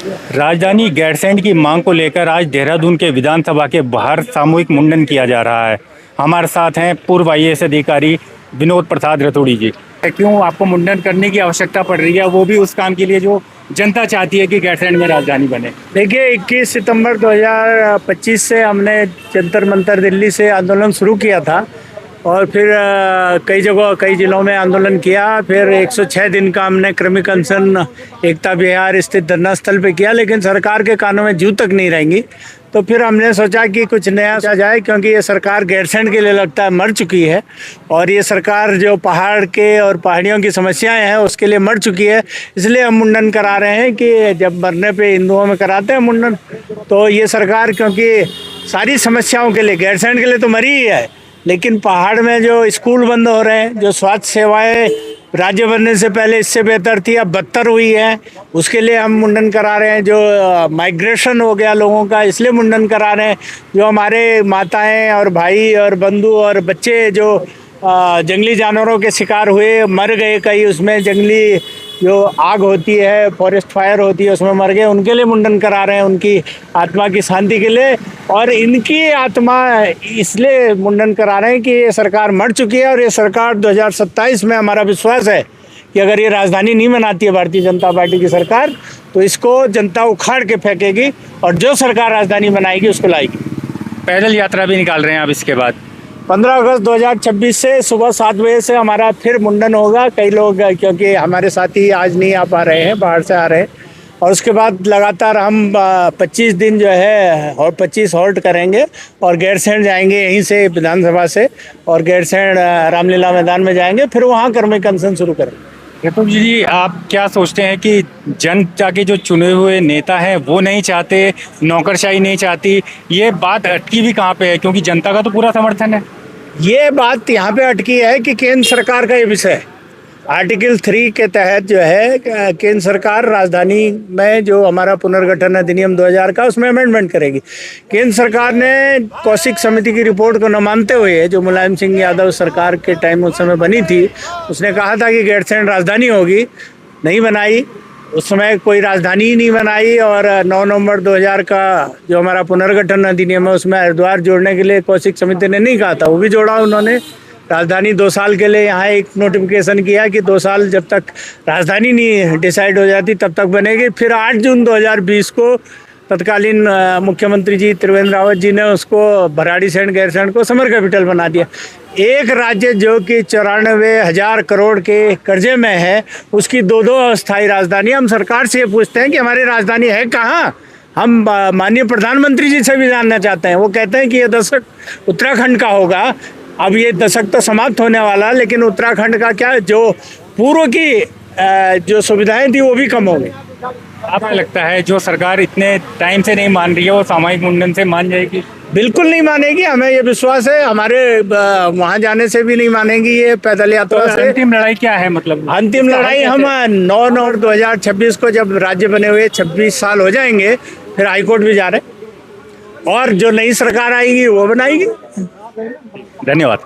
राजधानी गैरसैंण की मांग को लेकर आज देहरादून के विधानसभा के बाहर सामूहिक मुंडन किया जा रहा है। हमारे साथ हैं पूर्व आईएएस अधिकारी विनोद प्रसाद रतोड़ी जी। क्यों आपको मुंडन करने की आवश्यकता पड़ रही है, वो भी उस काम के लिए जो जनता चाहती है कि गैरसैंण में राजधानी बने? देखिए, 21 सितंबर 2025 से हमने जंतर मंतर दिल्ली से आंदोलन शुरू किया था और फिर कई जगह कई जिलों में आंदोलन किया। फिर 106 दिन का हमने क्रमिक अनशन एकता विहार स्थित धरना स्थल पे किया, लेकिन सरकार के कानों में जू तक नहीं रहेंगी। तो फिर हमने सोचा कि कुछ नया सोचा जाए, क्योंकि ये सरकार गैरसैंण के लिए लगता है मर चुकी है और ये सरकार जो पहाड़ के और पहाड़ियों की समस्याएं हैं उसके लिए मर चुकी है। इसलिए हम मुंडन करा रहे हैं कि जब मरने पे हिंदुओं में कराते हैं मुंडन, तो ये सरकार क्योंकि सारी समस्याओं के लिए, गैरसैंण के लिए तो मरी ही है, लेकिन पहाड़ में जो स्कूल बंद हो रहे हैं, जो स्वास्थ्य सेवाएं राज्य बनने से पहले इससे बेहतर थी अब बदतर हुई है, उसके लिए हम मुंडन करा रहे हैं। जो माइग्रेशन हो गया लोगों का, इसलिए मुंडन करा रहे हैं। जो हमारे माताएं और भाई और बंधु और बच्चे जो जंगली जानवरों के शिकार हुए, मर गए कई, उसमें जंगली जो आग होती है, फॉरेस्ट फायर होती है, उसमें मर गए, उनके लिए मुंडन करा रहे हैं, उनकी आत्मा की शांति के लिए। और इनकी आत्मा इसलिए मुंडन करा रहे हैं कि ये सरकार मर चुकी है और ये सरकार 2027 में, हमारा विश्वास है कि अगर ये राजधानी नहीं बनाती है भारतीय जनता पार्टी की सरकार, तो इसको जनता उखाड़ के फेंकेगी और जो सरकार राजधानी बनाएगी उसको लाएगी। पैदल यात्रा भी निकाल रहे हैं आप इसके बाद? 15 अगस्त 2026 से सुबह 7 बजे से हमारा फिर मुंडन होगा। कई लोग, क्योंकि हमारे साथी आज नहीं आ पा रहे हैं, बाहर से आ रहे हैं, और उसके बाद लगातार हम 25 दिन जो है और 25 हॉल्ट करेंगे और गैरसैंण जाएंगे यहीं से विधानसभा से, और गैरसैंण रामलीला मैदान में जाएंगे, फिर वहाँ क्रमिक अनशन शुरू करेंगे। रतोड़ी जी, आप क्या सोचते हैं कि जनता के जो चुने हुए नेता हैं वो नहीं चाहते, नौकरशाही नहीं चाहती, ये बात अटकी भी कहाँ पे है? क्योंकि जनता का तो पूरा समर्थन है। ये बात यहाँ पे अटकी है कि केंद्र सरकार का ये विषय है। आर्टिकल 3 के तहत जो है केंद्र सरकार राजधानी में जो हमारा पुनर्गठन अधिनियम 2000 का, उसमें अमेंडमेंट करेगी। केंद्र सरकार ने कौशिक समिति की रिपोर्ट को न मानते हुए, जो मुलायम सिंह यादव सरकार के टाइम उस समय बनी थी, उसने कहा था कि गैरसैंण राजधानी होगी, नहीं बनाई। उस समय कोई राजधानी ही नहीं बनाई और 9 नवंबर 2000 का जो हमारा पुनर्गठन अधिनियम है उसमें हरिद्वार जोड़ने के लिए कौशिक समिति ने नहीं कहा था, वो भी जोड़ा उन्होंने। राजधानी 2 साल के लिए यहाँ एक नोटिफिकेशन किया कि 2 साल जब तक राजधानी नहीं डिसाइड हो जाती तब तक बनेगी। फिर 8 जून 2020 को तत्कालीन मुख्यमंत्री जी त्रिवेंद्र रावत जी ने उसको भराड़ीसैंण गैरसैंण को समर कैपिटल बना दिया। एक राज्य जो कि 94,000 करोड़ के कर्जे में है, उसकी 2-2 अस्थायी राजधानी। हम सरकार से ये पूछते हैं कि हमारी राजधानी है कहाँ? हम माननीय प्रधानमंत्री जी से भी जानना चाहते हैं। वो कहते हैं कि ये दशक उत्तराखंड का होगा। अब ये दशक तो समाप्त होने वाला, लेकिन उत्तराखंड का क्या, जो पूर्व की जो सुविधाएं थी वो भी कम हो गई। आपको लगता है जो सरकार इतने टाइम से नहीं मान रही है वो सामूहिक मुंडन से मान जाएगी? बिल्कुल नहीं मानेगी, हमें ये विश्वास है। हमारे वहाँ जाने से भी नहीं मानेगी ये पैदल यात्रा से। अंतिम लड़ाई क्या है? मतलब अंतिम लड़ाई हम 9 नवंबर 2026 को, जब राज्य बने हुए 26 साल हो जाएंगे, फिर हाईकोर्ट भी जा रहे हैं और जो नई सरकार आएगी वो बनाएगी। धन्यवाद।